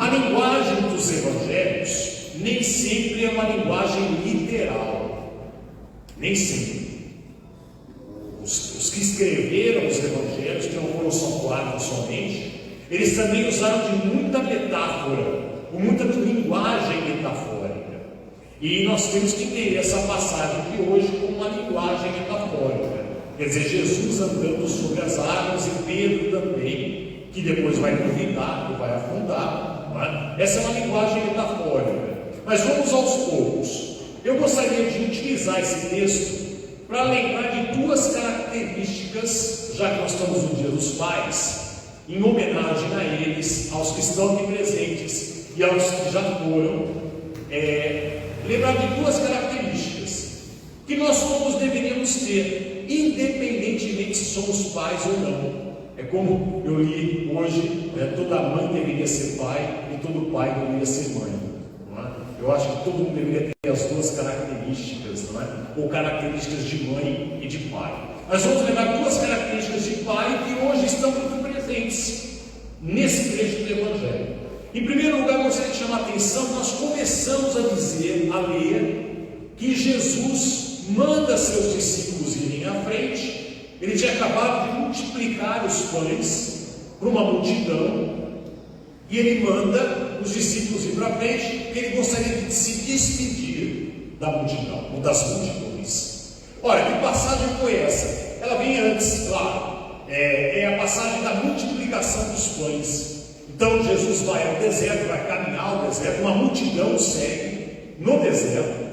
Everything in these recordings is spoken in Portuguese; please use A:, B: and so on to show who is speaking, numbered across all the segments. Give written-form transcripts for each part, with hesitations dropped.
A: A linguagem dos evangelhos nem sempre é uma linguagem literal. Nem sempre. Os que escreveram os evangelhos, que não foram só 4 somente, eles também usaram de muita metáfora, muita linguagem metafórica. E nós temos que entender essa passagem de hoje como uma linguagem metafórica. Quer dizer, Jesus andando sobre as águas e Pedro também, que depois vai duvidar, que vai afundar. Não é? Essa é uma linguagem metafórica. Mas vamos aos poucos. Eu gostaria de utilizar esse texto para lembrar de 2 características, já que nós estamos no Dia dos Pais, em homenagem a eles, aos que estão aqui presentes e aos que já foram, lembrar de 2 características que nós todos deveríamos ter, independentemente se somos pais ou não. É como eu li hoje, toda mãe deveria ser pai e todo pai deveria ser mãe. Não é? Eu acho que todo mundo deveria ter as 2 características, não é? Ou características de mãe e de pai. Mas vamos lembrar 2 características de pai que hoje estão muito presentes nesse trecho do Evangelho. Em primeiro lugar, gostaria de chamar a atenção, nós começamos a dizer, a ler, que Jesus manda seus discípulos irem à frente. Ele tinha acabado de multiplicar os pães para uma multidão, e ele manda os discípulos ir para frente, porque ele gostaria de se despedir da multidão, ou das multidões. Ora, que passagem foi essa? Ela vem antes, claro, é a passagem da multiplicação dos pães. Então Jesus vai ao deserto, vai caminhar ao deserto, uma multidão o segue no deserto,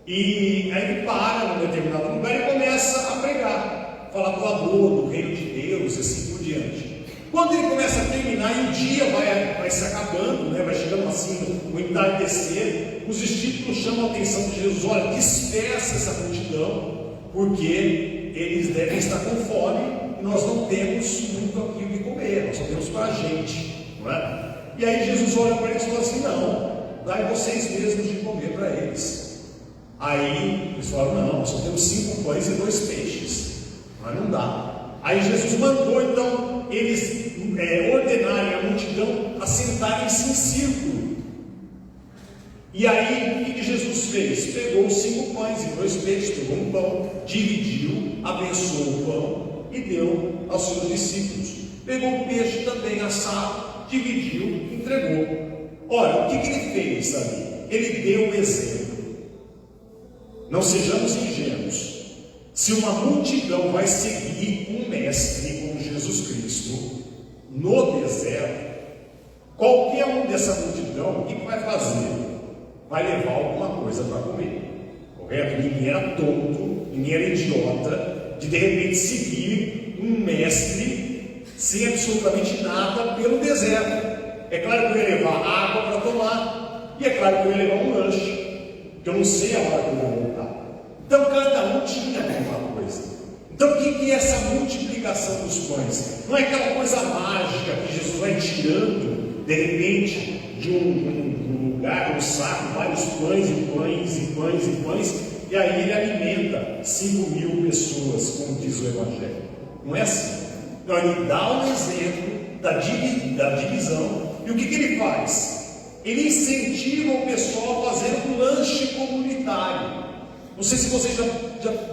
A: e aí ele para num determinado lugar e começa a pregar, falar do amor, do reino de Deus, e assim por diante. Quando ele começa a terminar e o dia vai se acabando, vai chegando assim o entardecer, os discípulos chamam a atenção de Jesus: olha, despeça essa multidão, porque eles devem estar com fome e nós não temos muito aquilo que comer, nós só temos para a gente. Não é? E aí Jesus olha para eles e fala assim: não, dai vocês mesmos de comer para eles. Aí eles falam: não, nós só temos 5 pães e 2 peixes, mas não dá. Aí Jesus mandou então eles ordenarem a multidão a sentarem-se em círculo. E aí o que Jesus fez? Pegou os 5 pães e 2 peixes, pegou um pão, dividiu, abençoou o pão e deu aos seus discípulos. Pegou o peixe também assado, dividiu, entregou. Ora, o que ele fez ali? Ele deu o exemplo. Não sejamos ingênuos. Se uma multidão vai seguir um mestre como Jesus Cristo no deserto, qualquer um dessa multidão, o que vai fazer? Vai levar alguma coisa para comer, correto? Ninguém era tonto, ninguém era idiota de repente seguir um mestre sem absolutamente nada pelo deserto. É claro que eu ia levar água para tomar, e é claro que eu ia levar um lanche, que eu não sei a hora que eu vou voltar. Então cada um tinha alguma coisa. Então o que é essa multiplicação dos pães? Não é aquela coisa mágica que Jesus vai tirando de repente de um lugar, um saco, vários pães e pães e pães e pães, e aí ele alimenta 5.000 pessoas, como diz o Evangelho. Não é assim. Então ele dá um exemplo da divisão. E o que ele faz? Ele incentiva o pessoal a fazer um lanche comunitário. Não sei se vocês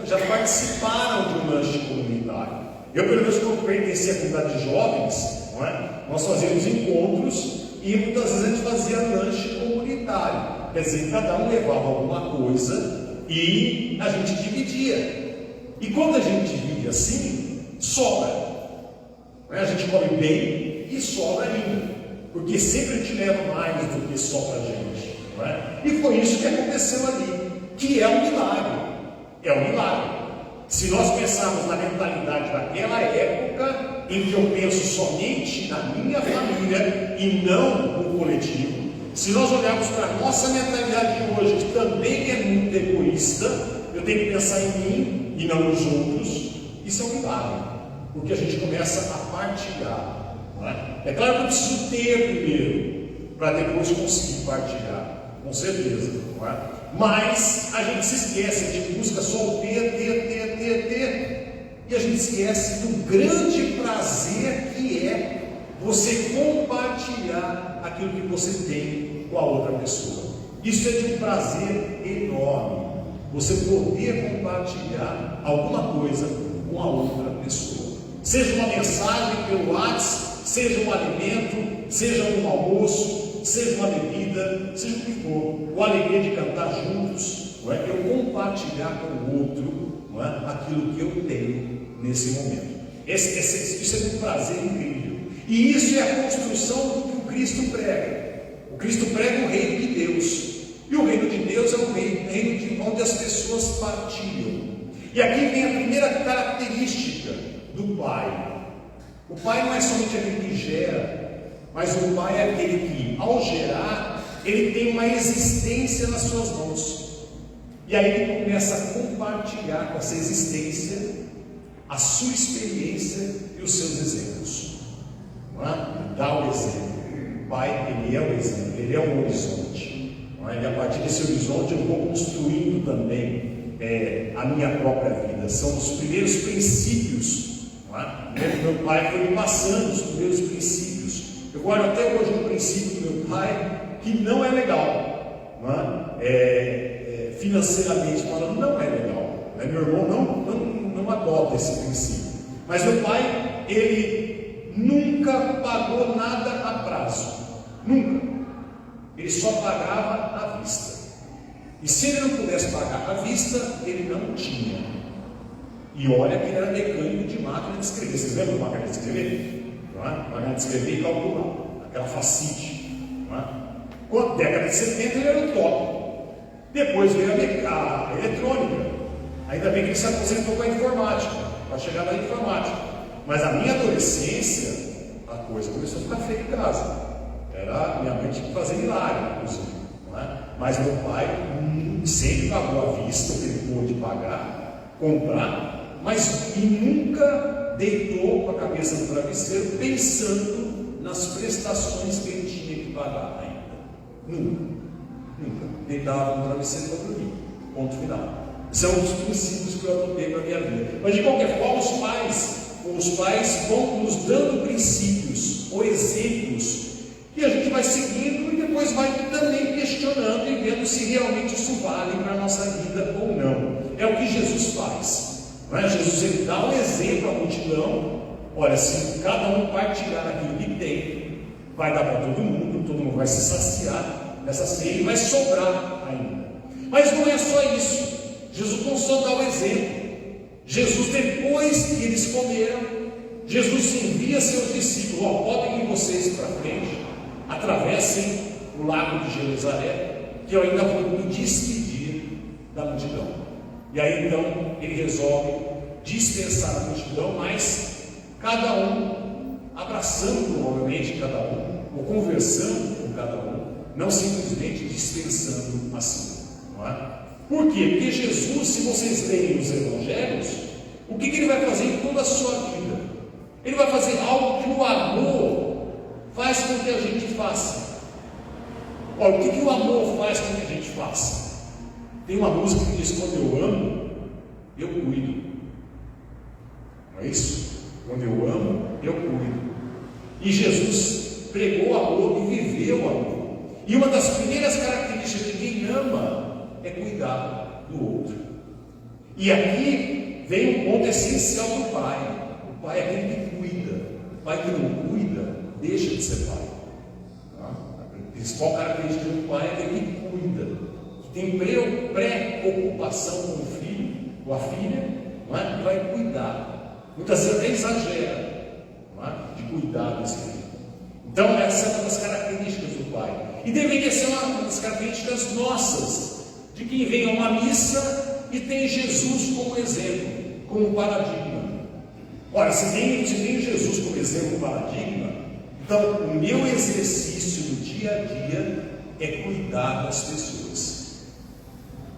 A: já participaram de um lanche comunitário. Eu, pelo menos, quando pertenci à comunidade de jovens, não é? Nós fazíamos encontros e muitas vezes a gente fazia lanche comunitário. Quer dizer, cada um levava alguma coisa e a gente dividia. E quando a gente divide assim, sobra. Não é? A gente come bem e sobra ainda, porque sempre a gente leva mais do que só para a gente. Não é? E foi isso que aconteceu ali, que é um milagre. É um milagre. Se nós pensarmos na mentalidade daquela época, em que eu penso somente na minha família e não no coletivo, se nós olharmos para a nossa mentalidade de hoje, que também é muito egoísta, eu tenho que pensar em mim e não nos outros, isso é um milagre, porque a gente começa a partilhar. Não é? É claro que eu preciso ter primeiro, para depois conseguir partilhar, com certeza. Não é? Mas a gente se esquece, a gente busca só o ter, e a gente esquece do grande prazer que é você compartilhar aquilo que você tem com a outra pessoa. Isso é de um prazer enorme, você poder compartilhar alguma coisa com a outra pessoa. Seja uma mensagem pelo WhatsApp, seja um alimento, seja um almoço, seja uma bebida, seja o que for, ou a alegria de cantar juntos, não é? Eu compartilhar com o outro, não é? Aquilo que eu tenho nesse momento. Isso é um prazer incrível. E isso é a construção do que o Cristo prega. O Cristo prega o reino de Deus. E o reino de Deus é um reino de onde as pessoas partilham. E aqui vem a primeira característica do Pai. O Pai não é somente aquele que gera, mas o Pai é aquele que, ao gerar, ele tem uma existência nas suas mãos. E aí ele começa a compartilhar com essa existência a sua experiência e os seus exemplos. Não é? Dá o exemplo. O Pai, ele é o exemplo, ele é o horizonte. Não é? E a partir desse horizonte eu vou construindo também a minha própria vida. São os primeiros princípios. Não é? Meu pai foi me passando os primeiros princípios. Eu guardo até hoje um princípio do meu pai que não é legal. Não é? Financeiramente falando, não é legal. Meu irmão não adota esse princípio. Mas meu pai, ele nunca pagou nada a prazo. Nunca. Ele só pagava à vista. E se ele não pudesse pagar à vista, ele não tinha. E olha que ele era mecânico de máquina de escrever. Vocês lembram da máquina de escrever? Não é? Máquina de escrever e calcular. Aquela facite. Não é? Com a década de 70 ele era o top. Depois veio a eletrônica. Ainda bem que ele se aposentou com a informática, para chegar na informática. Mas na minha adolescência, a coisa começou a ficar feia em casa. Era minha mãe tinha que fazer milagre, inclusive. Não é? Mas meu pai sempre pagou à vista o que ele pôde pagar, comprar, mas nunca deitou com a cabeça no travesseiro pensando nas prestações que ele tinha que pagar ainda. Nunca. Deitava no travesseiro para dormir. Ponto final. São os princípios que eu adotei para a minha vida. Mas de qualquer forma, os pais vão nos dando princípios ou exemplos que a gente vai seguindo e depois vai também questionando e vendo se realmente isso vale para a nossa vida ou não. É o que Jesus faz. Não é? Jesus ele dá um exemplo à multidão. Olha, se cada um partilhar aquilo que tem, vai dar para todo mundo vai se saciar nessa ceia e vai sobrar ainda. Mas não é só isso. Jesus não só dá o exemplo. Jesus, depois que eles comeram, Jesus envia seus discípulos: podem ir vocês para frente, atravessem o lago de Genezaré, que eu ainda vou me despedir da multidão. E aí então ele resolve dispensar a multidão, mas cada um abraçando provavelmente cada um, ou conversando com cada um, não simplesmente dispensando assim, não é? Por quê? Porque Jesus, se vocês lerem os evangelhos, o que ele vai fazer em toda a sua vida? Ele vai fazer algo que o amor faz com que a gente faça. Olha, o que o amor faz com que a gente faça? Tem uma música que diz: quando eu amo, eu cuido. Não é isso? Quando eu amo, eu cuido. E Jesus pregou amor e viveu amor. E uma das primeiras características de quem ama é cuidar do outro. E aqui vem um ponto essencial do pai. O pai é aquele que cuida. O pai que não cuida deixa de ser pai. A principal característica do pai é aquele que cuida, que tem preocupação com o filho ou a filha, não é? Que vai cuidar. Muitas vezes até exagera, não é? De cuidar desse filho. Então essa é uma das características do pai. E deveria ser uma das características nossas, de quem vem a uma missa e tem Jesus como exemplo, como paradigma. Ora, se tem Jesus como exemplo, paradigma, então o meu exercício no dia a dia é cuidar das pessoas.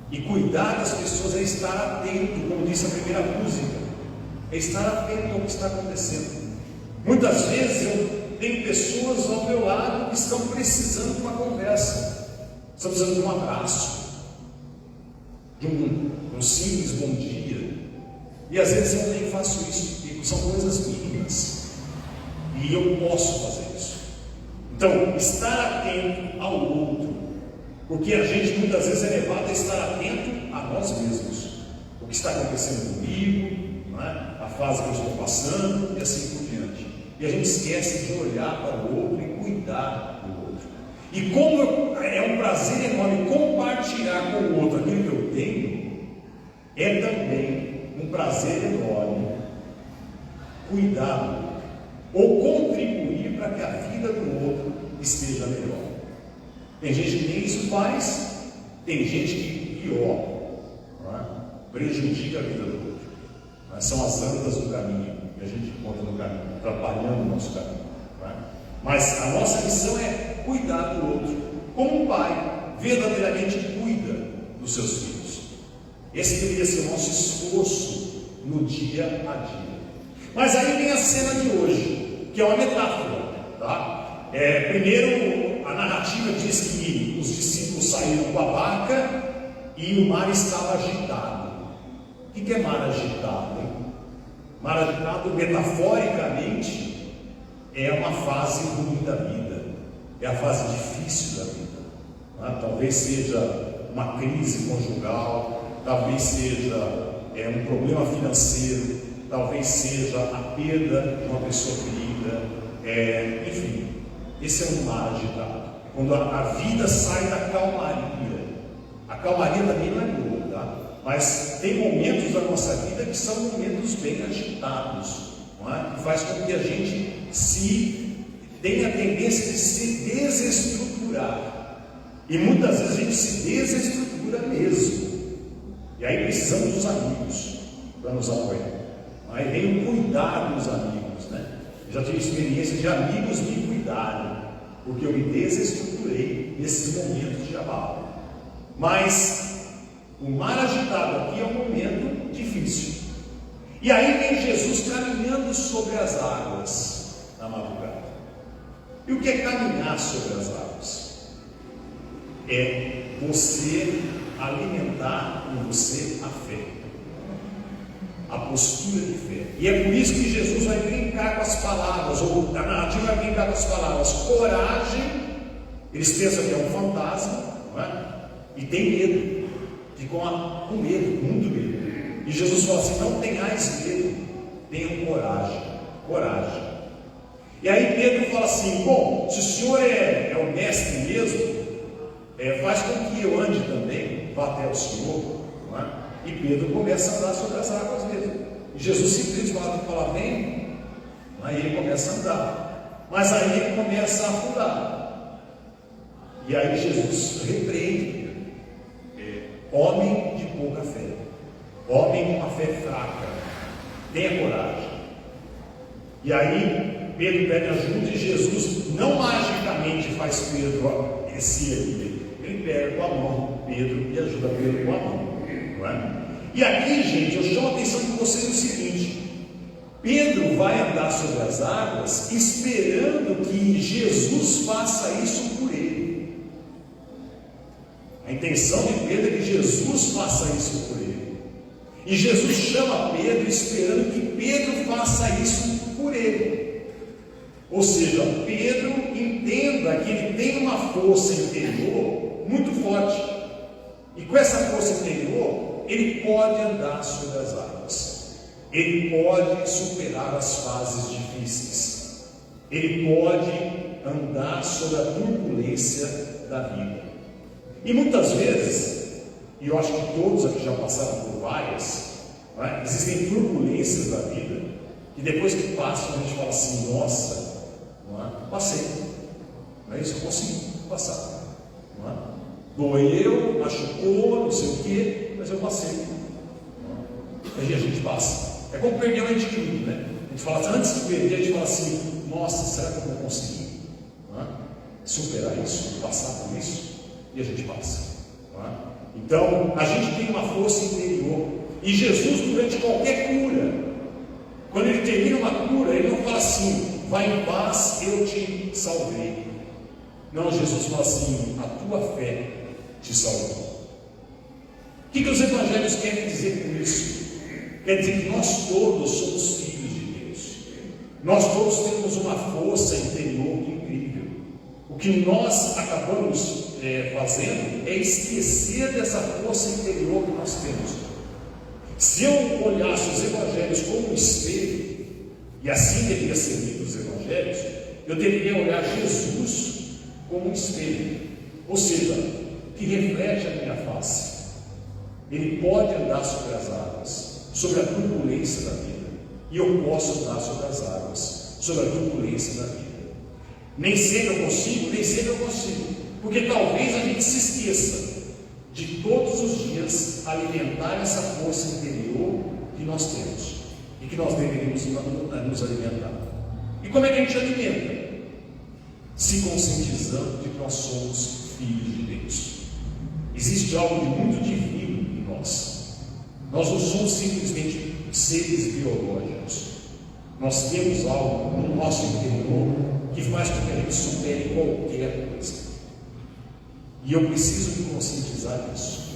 A: E cuidar das pessoas é estar atento, como disse a primeira música, é estar atento ao que está acontecendo. Muitas vezes eu tenho pessoas ao meu lado que estão precisando de uma conversa, estão precisando de um abraço, de um simples bom dia. E às vezes eu nem faço isso, e são coisas mínimas. E eu posso fazer isso. Então, estar atento ao outro, porque a gente muitas vezes é levado a estar atento a nós mesmos. O que está acontecendo comigo, não é? A fase que eu estou passando e assim por diante. E a gente esquece de olhar para o outro e cuidar do outro. E como é um prazer enorme compartilhar com o outro aquilo que eu tenho, é também um prazer enorme cuidar do outro, ou contribuir para que a vida do outro esteja melhor. Tem gente que nem isso faz, tem gente que pior, não é? Prejudica a vida do outro. São as andas do caminho que a gente encontra no caminho, atrapalhando o nosso caminho. Não é? Mas a nossa missão é cuidar do outro, como um pai verdadeiramente cuida dos seus filhos. Esse deveria ser o nosso esforço no dia a dia. Mas aí vem a cena de hoje, que é uma metáfora, tá? Primeiro, a narrativa diz que os discípulos saíram com a barca e o mar estava agitado. O que é mar agitado? Hein? Mar agitado, metaforicamente, é uma fase ruim da vida, é a fase difícil da vida. Né? Talvez seja uma crise conjugal, talvez seja um problema financeiro, talvez seja a perda de uma pessoa querida, enfim, esse é um mar agitado. Quando a vida sai da calmaria. A calmaria também não é boa, tá? Mas tem momentos da nossa vida que são momentos bem agitados, não é? Que faz com que a gente tenha a tendência de se desestruturar. E muitas vezes a gente se desestrutura mesmo. E aí precisamos dos amigos para nos apoiar. Aí vem o cuidar dos amigos, né? Eu já tive experiência de amigos me cuidarem, porque eu me desestruturei nesses momentos de abalo. Mas o mar agitado aqui é um momento difícil. E aí vem Jesus caminhando sobre as águas na madrugada. E o que é caminhar sobre as águas? É você alimentar em você a fé, a postura de fé. E é por isso que Jesus vai brincar com as palavras, ou a narrativa vai brincar com as palavras. Coragem, eles pensam que é um fantasma, não é? E tem medo, ficam com medo, muito medo. E Jesus fala assim: não tenhais medo, tenham coragem, coragem. E aí Pedro fala assim: bom, se o Senhor é o mestre mesmo, faz com que eu ande também, vá até o Senhor, não é? E Pedro começa a andar sobre as águas mesmo. E Jesus simplesmente fala vem, aí ele começa a andar, mas aí ele começa a afundar. E aí Jesus repreende: homem de pouca fé, homem com uma fé fraca, tenha coragem. E aí Pedro pede ajuda e Jesus não magicamente faz Pedro se erguer, ele pega com a mão Pedro e ajuda Pedro com a mão, não é? E aqui, gente, eu chamo a atenção de vocês no seguinte: Pedro vai andar sobre as águas esperando que Jesus faça isso por ele. A intenção de Pedro é que Jesus faça isso por ele. E Jesus chama Pedro esperando que Pedro faça isso por ele. Ou seja, Pedro entenda que ele tem uma força interior muito forte. E com essa força interior, ele pode andar sobre as águas. Ele pode superar as fases difíceis. Ele pode andar sobre a turbulência da vida. E muitas vezes, e eu acho que todos aqui já passaram por várias, não é? Existem turbulências da vida, que depois que passam a gente fala assim: nossa, não é? Passei, não é isso? Eu consigo passar, não é? Doeu, machucou, não sei o que, mas eu passei, não é? Aí a gente passa. É como perder um ente querido, né? A gente fala assim, antes de perder, a gente fala assim: nossa, será que eu vou conseguir, não é? Superar isso, passar por isso? E a gente passa, não é? Então a gente tem uma força interior. E Jesus, durante qualquer cura, quando ele termina uma cura, ele não fala assim: vai em paz, eu te salvei. Não, Jesus fala assim: a tua fé te salvou. O que os evangelhos querem dizer com isso? Quer dizer que nós todos somos filhos de Deus. Nós todos temos uma força interior incrível. O que nós acabamos fazendo é esquecer dessa força interior que nós temos. Se eu olhasse os evangelhos como um espelho, e assim deveria ser lido os evangelhos, eu deveria olhar Jesus como um espelho, ou seja, que reflete a minha face. Ele pode andar sobre as águas, sobre a turbulência da vida, e eu posso andar sobre as águas, sobre a turbulência da vida. Nem sempre eu consigo, porque talvez a gente se esqueça de todos os dias alimentar essa força interior que nós temos e que nós deveríamos nos alimentar. E como é que a gente alimenta? Se conscientizando de que nós somos filhos de Deus. Existe algo de muito divino em nós. Nós não somos simplesmente seres biológicos. Nós temos algo no nosso interior que faz com que a gente supere qualquer coisa. E eu preciso me conscientizar disso.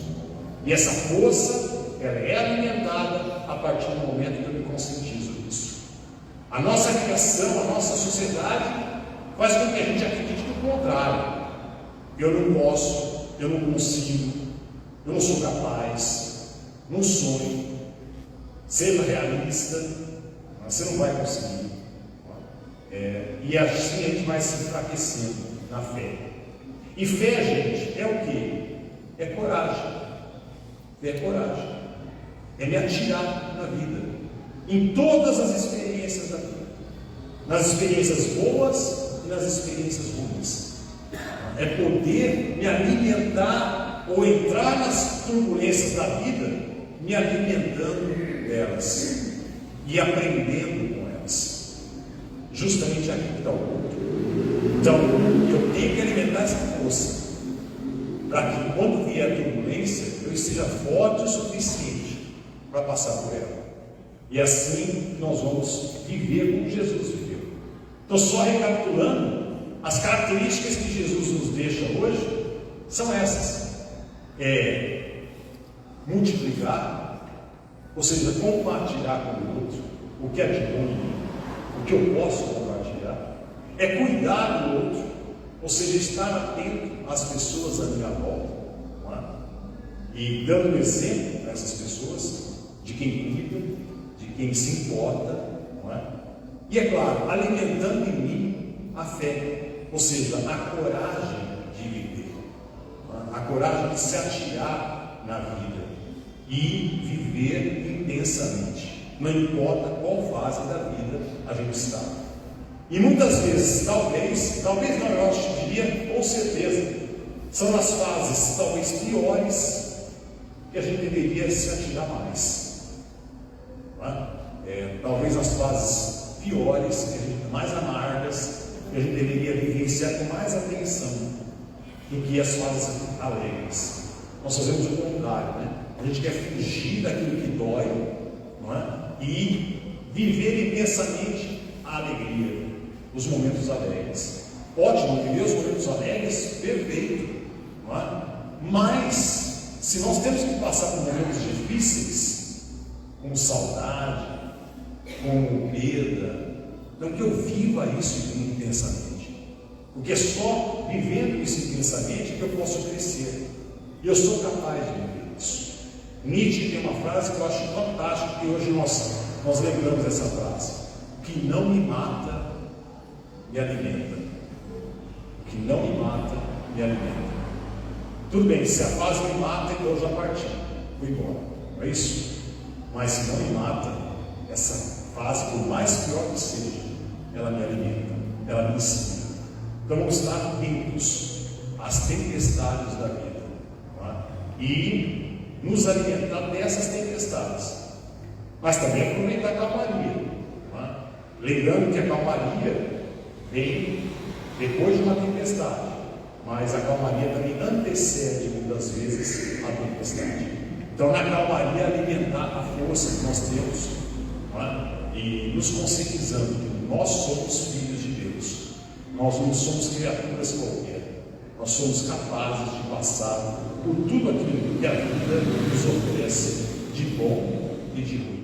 A: E essa força, ela é alimentada a partir do momento que eu me conscientizo disso. A nossa criação, a nossa sociedade faz com que a gente acredite no contrário. Eu não posso, eu não consigo, eu não sou capaz, não sonho. Seja realista, você não vai conseguir. E assim a gente vai se enfraquecendo na fé. E fé, gente, é o quê? É coragem. É coragem. É me atirar na vida. Em todas as experiências da vida. Nas experiências boas e nas experiências ruins. É poder me alimentar ou entrar nas turbulências da vida, me alimentando delas e aprendendo com elas. Justamente aqui que está o ponto. Então, eu tenho que alimentar essa força para que quando vier a turbulência, eu esteja forte o suficiente para passar por ela. E assim nós vamos viver como Jesus viveu. Então, só recapitulando, as características que Jesus nos deixa hoje são essas: multiplicar, ou seja, compartilhar com o outro o que é de bom, o que eu posso compartilhar, é cuidar do outro, ou seja, estar atento às pessoas à minha volta, não é? E dando exemplo para essas pessoas de quem cuida, de quem se importa, não é? E é claro, alimentando em mim a fé, ou seja, a coragem de viver, não é? A coragem de se atirar na vida e viver intensamente, não importa qual fase da vida a gente está. E muitas vezes, talvez não, eu diria com certeza, são as fases talvez piores que a gente deveria se atirar mais. Não é? Talvez as fases piores, mais amargas, que a gente deveria vivenciar com mais atenção do que as fases alegres. Nós fazemos o contrário, né? A gente quer fugir daquilo que dói, não é? E viver intensamente a alegria, os momentos alegres. Ótimo, viver os momentos alegres, perfeito, não é? Mas, se nós temos que passar por momentos difíceis, com saudade, com perda, então que eu viva isso intensamente, porque é só vivendo isso intensamente que eu posso crescer, e eu sou capaz de viver isso. Nietzsche tem uma frase que eu acho fantástica, e hoje nós lembramos essa frase: o que não me mata me alimenta. O que não me mata me alimenta. Tudo bem, se a fase me mata, então eu já parti, fui embora, não é isso? Mas se não me mata, essa fase, por mais pior que seja, ela me alimenta, ela me ensina. Então vamos estar atentos às tempestades da vida, não é? E nos alimentar dessas tempestades, mas também aproveitar a calmaria, não é? Lembrando que a calmaria vem depois de uma tempestade, mas a calmaria também antecede muitas vezes a tempestade. Então, na calmaria, alimentar a força que nós temos, não é? E nos conscientizando que nós somos filhos de Deus, nós não somos criaturas qualquer, nós somos capazes de passar por tudo aquilo que a vida nos oferece de bom e de ruim.